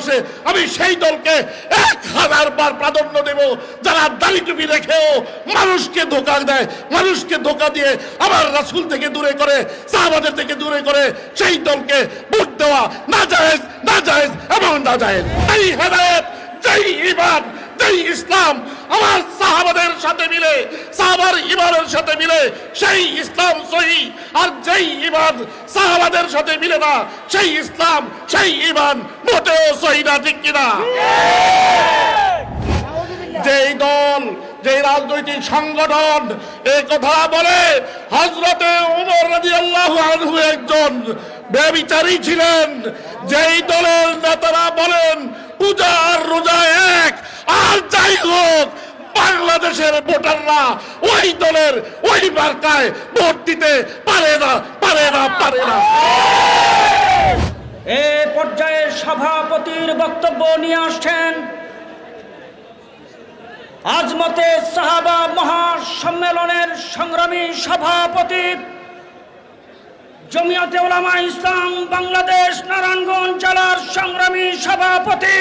বাংলাদেশে আমি সেই দলকে 1000 বার প্রাধান্য দেব যারা দাড়ি টুপি রেখেও মানুষকে ধোঁকা দেয়, মানুষকে ধোঁকা দিয়ে আমার রাসূল থেকে দূরে করে, সাহাবাদের থেকে দূরে করে সেই দলকে ভোট দেওয়া নাজায়েজ, নাজায়েজ এবং নাজায়েজ। এই হেদায়েত, যেই ঈমান, যেই ইসলাম আমার সাহাবাদের সাথে মিলে, সাহাবার ঈমানের সাথে মিলে সেই ইসলাম সহি, আর যেই ঈমান সাহাবাদের সাথে মিলে না সেই ইসলাম, সেই ঈমান মোটেও সহি না, ঠিক কিনা? যেই দল, যেই রাজনৈতিক সংগঠন এই কথা বলে হযরতে ওমর রাদিয়াল্লাহু আনহু একজন ব্যভিচারী ছিলেন, যেই দলের নেতারা বলেন পূজা আর রোজা এক, আর যাই হোক বাংলাদেশের ভোটাররা ওই দলের ওই মার্কায় ভোট দিতে পারে না, পারে না, পারে না। এই পর্যায়ে সভাপতির বক্তব্য নিয়ে আসছেন আজমতে সাহাবা মহাসম্মেলনের সংগ্রামী সভাপতি, জমিয়তে উলামা ইসলাম বাংলাদেশ নারায়ণগঞ্জ জেলার সংগ্রামী সভাপতি,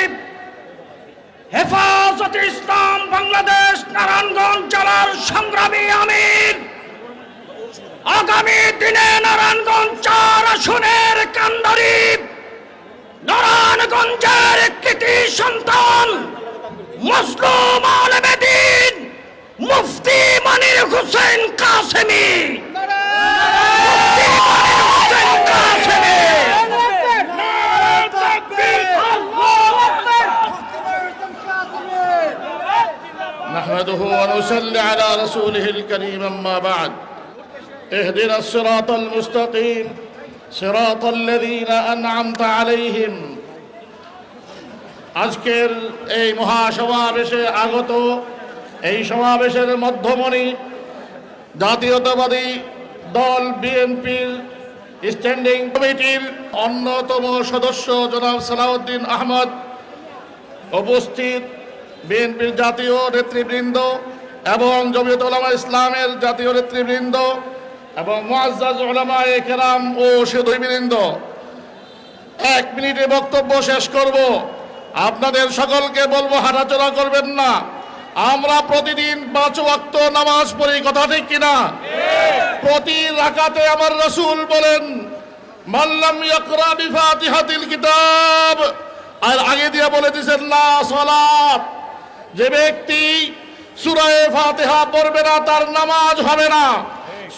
হেফাজতে ইসলাম বাংলাদেশ নারায়ণগঞ্জ জেলার সংগ্রামী আমির, আগামী দিনে নারায়ণগঞ্জ 4 আসনের কান্ডারি, নারায়ণগঞ্জের কৃতি সন্তান মজলুম আলেমে দ্বীন মুফতি মনির হোসেন কাসেমী, نحمده ونصلي على رسوله الكريم أما بعد اهدنا الصراط المستقيم صراط الذين أنعمت عليهم। আজকের এই মহাসমাবেশে আগত এই সমাবেশের মধ্যমণি জাতীয়তাবাদী দল বিএনপির স্ট্যান্ডিং কমিটির অন্যতম সদস্য জনাব সালাউদ্দিন আহমদ, উপস্থিত বিএনপির জাতীয় নেতৃবৃন্দ এবং জমিয়ত উলামা ইসলামের জাতীয় নেতৃবৃন্দ এবং মুআজ্জাজ উলামায়ে কেরাম ও সুধীবৃন্দ, 1 মিনিটে বক্তব্য শেষ করব। আপনাদের সকলকে বলবো হাঁটাচলা করবেন না। আমরা প্রতিদিন 5 ওয়াক্ত নামাজ পড়ি, কথা ঠিক কিনা? প্রতি রাকাতে আমার রাসূল বলেন মান লাম ইয়াকরা বিফাতিহাতিল কিতাব, আর আগে দিয়ে বলে দিয়েছেন লা সালাত, যে ব্যক্তি সূরা ফাতিহা পড়বে না তার নামাজ হবে না।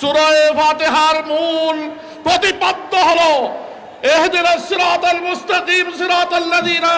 সূরা ফাতিহার মূল প্রতিপাদ্য হলো ইহদিনাস সিরাতাল মুস্তাকিম সিরাতাল্লাযীনা